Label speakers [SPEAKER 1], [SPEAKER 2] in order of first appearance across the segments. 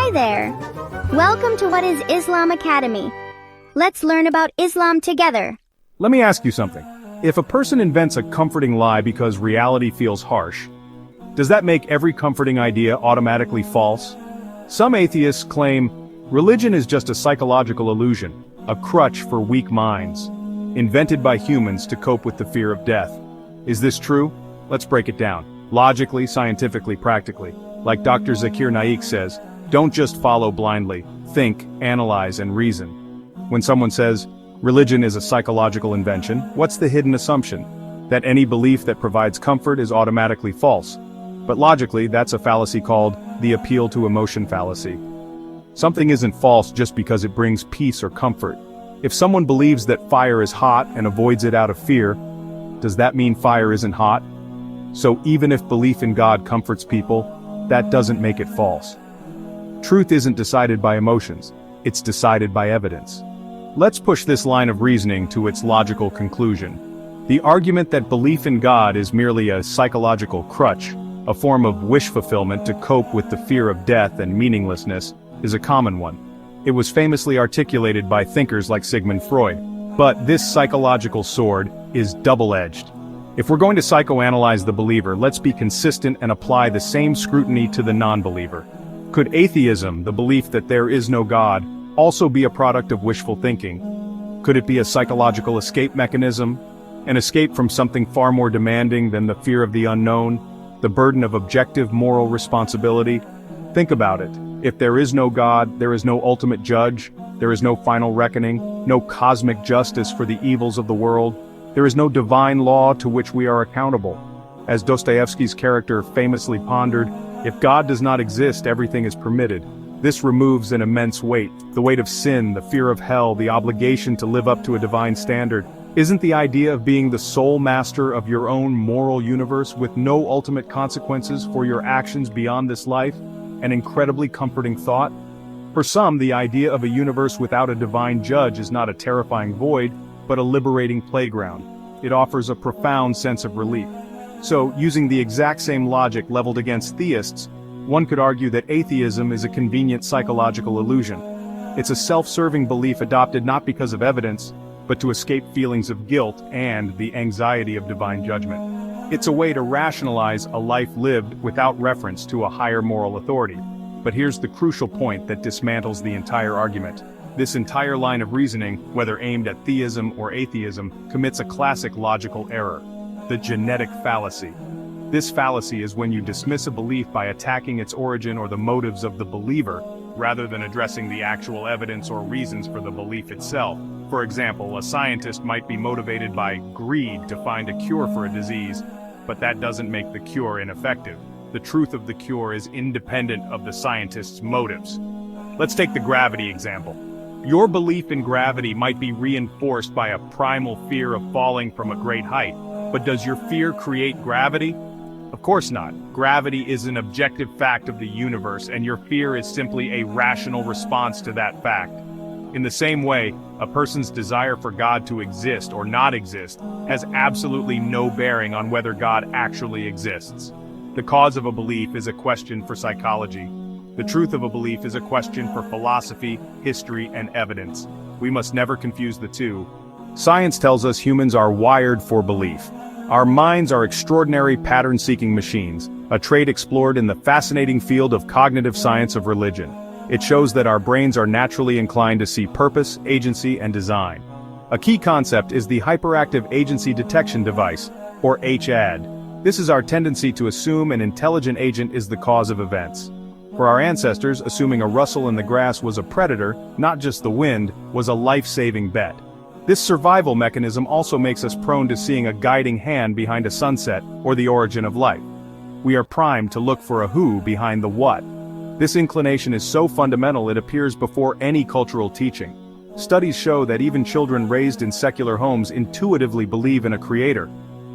[SPEAKER 1] Hi there! Welcome to What is Islam Academy. Let's learn about Islam together.
[SPEAKER 2] Let me ask you something. If a person invents a comforting lie because reality feels harsh, does that make every comforting idea automatically false? Some atheists claim religion is just a psychological illusion, a crutch for weak minds, invented by humans to cope with the fear of death. Is this true? Let's break it down. Logically, scientifically, practically. Like Dr. Zakir Naik says, don't just follow blindly, think, analyze, and reason. When someone says, religion is a psychological invention, what's the hidden assumption? That any belief that provides comfort is automatically false. But logically, that's a fallacy called the appeal to emotion fallacy. Something isn't false just because it brings peace or comfort. If someone believes that fire is hot and avoids it out of fear, does that mean fire isn't hot? So even if belief in God comforts people, that doesn't make it false. Truth isn't decided by emotions, it's decided by evidence. Let's push this line of reasoning to its logical conclusion. The argument that belief in God is merely a psychological crutch, a form of wish fulfillment to cope with the fear of death and meaninglessness, is a common one. It was famously articulated by thinkers like Sigmund Freud. But this psychological sword is double-edged. If we're going to psychoanalyze the believer, let's be consistent and apply the same scrutiny to the non-believer. Could atheism, the belief that there is no God, also be a product of wishful thinking? Could it be a psychological escape mechanism? An escape from something far more demanding than the fear of the unknown, the burden of objective moral responsibility? Think about it. If there is no God, there is no ultimate judge, there is no final reckoning, no cosmic justice for the evils of the world, there is no divine law to which we are accountable. As Dostoevsky's character famously pondered, if God does not exist, everything is permitted. This removes an immense weight, the weight of sin, the fear of hell, the obligation to live up to a divine standard. Isn't the idea of being the sole master of your own moral universe with no ultimate consequences for your actions beyond this life an incredibly comforting thought? For some, the idea of a universe without a divine judge is not a terrifying void, but a liberating playground. It offers a profound sense of relief. So, using the exact same logic leveled against theists, one could argue that atheism is a convenient psychological illusion. It's a self-serving belief adopted not because of evidence, but to escape feelings of guilt and the anxiety of divine judgment. It's a way to rationalize a life lived without reference to a higher moral authority. But here's the crucial point that dismantles the entire argument. This entire line of reasoning, whether aimed at theism or atheism, commits a classic logical error: the genetic fallacy. This fallacy is when you dismiss a belief by attacking its origin or the motives of the believer, rather than addressing the actual evidence or reasons for the belief itself. For example, a scientist might be motivated by greed to find a cure for a disease, but that doesn't make the cure ineffective. The truth of the cure is independent of the scientist's motives. Let's take the gravity example. Your belief in gravity might be reinforced by a primal fear of falling from a great height, but does your fear create gravity? Of course not. Gravity is an objective fact of the universe, and your fear is simply a rational response to that fact. In the same way, a person's desire for God to exist or not exist has absolutely no bearing on whether God actually exists. The cause of a belief is a question for psychology. The truth of a belief is a question for philosophy, history, and evidence. We must never confuse the two. Science tells us humans are wired for belief. Our minds are extraordinary pattern-seeking machines, a trait explored in the fascinating field of cognitive science of religion. It shows that our brains are naturally inclined to see purpose, agency, and design. A key concept is the hyperactive agency detection device, or HAD. This is our tendency to assume an intelligent agent is the cause of events. For our ancestors, assuming a rustle in the grass was a predator, not just the wind, was a life-saving bet. This survival mechanism also makes us prone to seeing a guiding hand behind a sunset or the origin of life. We are primed to look for a who behind the what. This inclination is so fundamental it appears before any cultural teaching. Studies show that even children raised in secular homes intuitively believe in a creator.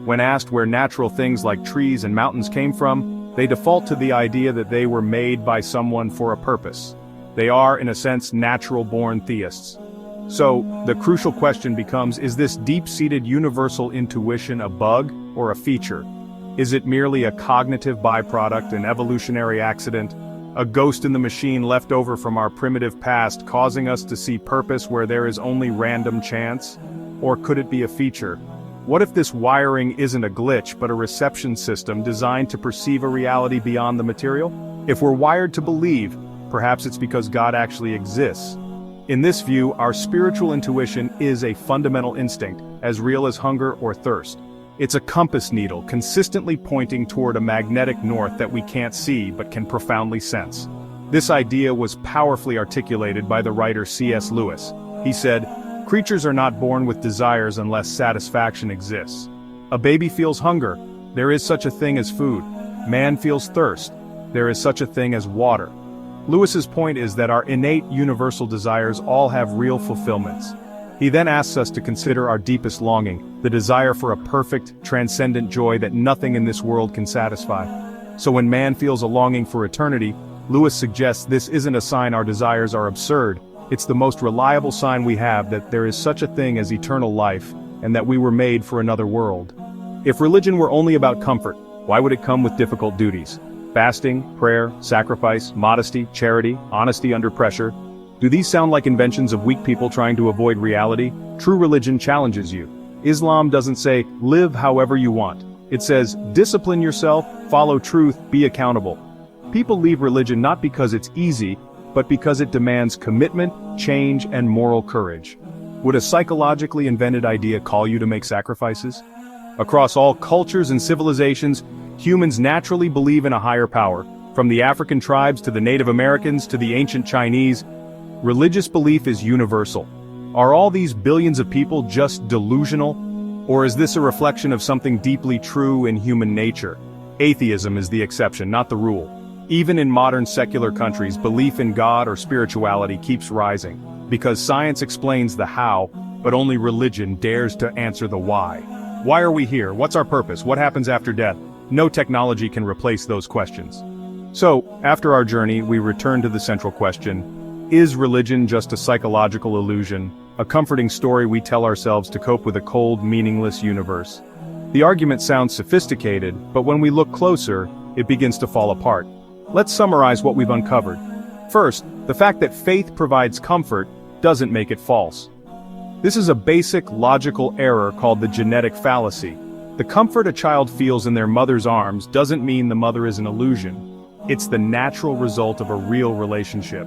[SPEAKER 2] When asked where natural things like trees and mountains came from, they default to the idea that they were made by someone for a purpose. They are, in a sense, natural-born theists. So, the crucial question becomes, is this deep-seated universal intuition a bug or a feature? Is it merely a cognitive byproduct, an evolutionary accident, A ghost in the machine left over from our primitive past, causing us to see purpose where there is only random chance? Or could it be a feature? What if this wiring isn't a glitch but a reception system designed to perceive a reality beyond the material? If we're wired to believe, perhaps it's because God actually exists. In this view, our spiritual intuition is a fundamental instinct, as real as hunger or thirst. It's a compass needle consistently pointing toward a magnetic north that we can't see but can profoundly sense. This idea was powerfully articulated by the writer C.S. Lewis. He said, "Creatures are not born with desires unless satisfaction exists. A baby feels hunger. There is such a thing as food. Man feels thirst. There is such a thing as water." Lewis's point is that our innate universal desires all have real fulfillments. He then asks us to consider our deepest longing, the desire for a perfect, transcendent joy that nothing in this world can satisfy. So when man feels a longing for eternity, Lewis suggests this isn't a sign our desires are absurd. It's the most reliable sign we have that there is such a thing as eternal life, and that we were made for another world. If religion were only about comfort, why would it come with difficult duties? Fasting, prayer, sacrifice, modesty, charity, honesty under pressure. Do these sound like inventions of weak people trying to avoid reality? True religion challenges you. Islam doesn't say, live however you want. It says, discipline yourself, follow truth, be accountable. People leave religion not because it's easy, but because it demands commitment, change, and moral courage. Would a psychologically invented idea call you to make sacrifices? Across all cultures and civilizations, humans naturally believe in a higher power. From the African tribes to the Native Americans to the ancient Chinese, religious belief is universal. Are all these billions of people just delusional? Or is this a reflection of something deeply true in human nature? Atheism is the exception, not the rule. Even in modern secular countries, belief in God or spirituality keeps rising, because science explains the how, but only religion dares to answer the why. Why are we here? What's our purpose? What happens after death? No technology can replace those questions. So, after our journey, we return to the central question: is religion just a psychological illusion, a comforting story we tell ourselves to cope with a cold, meaningless universe? The argument sounds sophisticated, but when we look closer, it begins to fall apart. Let's summarize what we've uncovered. First, the fact that faith provides comfort doesn't make it false. This is a basic logical error called the genetic fallacy. The comfort a child feels in their mother's arms doesn't mean the mother is an illusion. It's the natural result of a real relationship.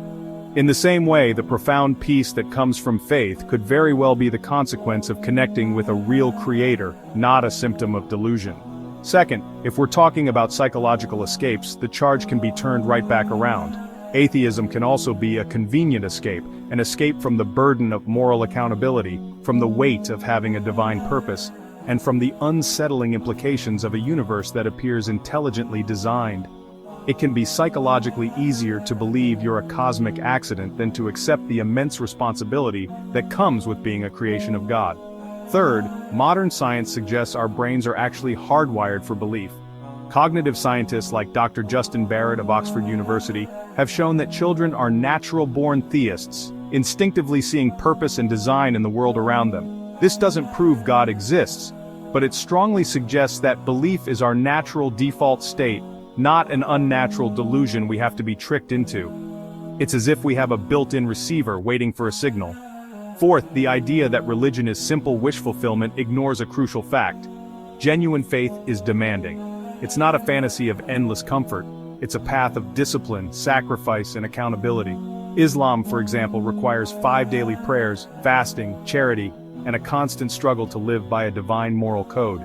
[SPEAKER 2] In the same way, the profound peace that comes from faith could very well be the consequence of connecting with a real creator, not a symptom of delusion. Second, if we're talking about psychological escapes, the charge can be turned right back around. Atheism can also be a convenient escape, an escape from the burden of moral accountability, from the weight of having a divine purpose, and from the unsettling implications of a universe that appears intelligently designed. It can be psychologically easier to believe you're a cosmic accident than to accept the immense responsibility that comes with being a creation of God. Third, modern science suggests our brains are actually hardwired for belief. Cognitive scientists like Dr. Justin Barrett of Oxford University have shown that children are natural-born theists, instinctively seeing purpose and design in the world around them. This doesn't prove God exists, but it strongly suggests that belief is our natural default state, not an unnatural delusion we have to be tricked into. It's as if we have a built-in receiver waiting for a signal. Fourth, the idea that religion is simple wish fulfillment ignores a crucial fact. Genuine faith is demanding. It's not a fantasy of endless comfort. It's a path of discipline, sacrifice, and accountability. Islam, for example, requires 5 daily prayers, fasting, charity, and a constant struggle to live by a divine moral code.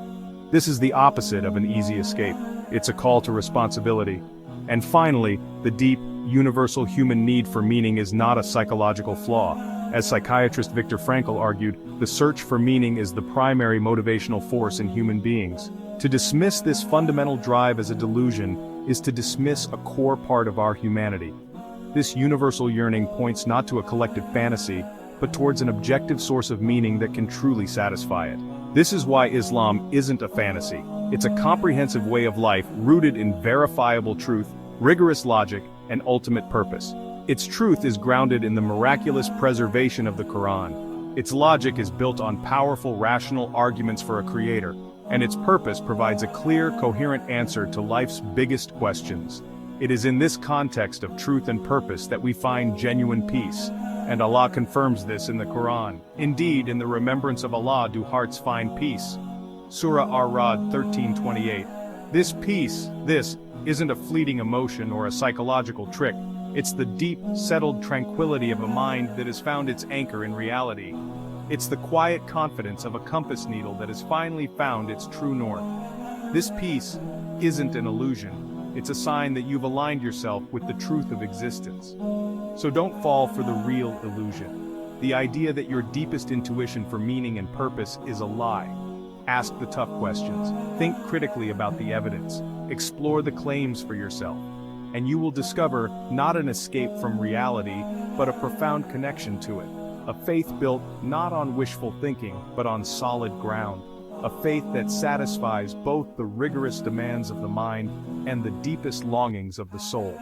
[SPEAKER 2] This is the opposite of an easy escape. It's a call to responsibility. And finally, the deep, universal human need for meaning is not a psychological flaw. As psychiatrist Viktor Frankl argued, the search for meaning is the primary motivational force in human beings. To dismiss this fundamental drive as a delusion is to dismiss a core part of our humanity. This universal yearning points not to a collective fantasy, but towards an objective source of meaning that can truly satisfy it. This is why Islam isn't a fantasy. It's a comprehensive way of life rooted in verifiable truth, rigorous logic, and ultimate purpose. Its truth is grounded in the miraculous preservation of the Quran. Its logic is built on powerful rational arguments for a creator, and its purpose provides a clear, coherent answer to life's biggest questions. It is in this context of truth and purpose that we find genuine peace, and Allah confirms this in the Quran. Indeed, in the remembrance of Allah do hearts find peace. Surah Ar-Ra'd 13:28. This peace, this, isn't a fleeting emotion or a psychological trick. It's the deep, settled tranquility of a mind that has found its anchor in reality. It's the quiet confidence of a compass needle that has finally found its true north. This peace isn't an illusion. It's a sign that you've aligned yourself with the truth of existence. So don't fall for the real illusion. The idea that your deepest intuition for meaning and purpose is a lie. Ask the tough questions. Think critically about the evidence. Explore the claims for yourself. And you will discover not an escape from reality, but a profound connection to it. A faith built not on wishful thinking, but on solid ground. A faith that satisfies both the rigorous demands of the mind and the deepest longings of the soul.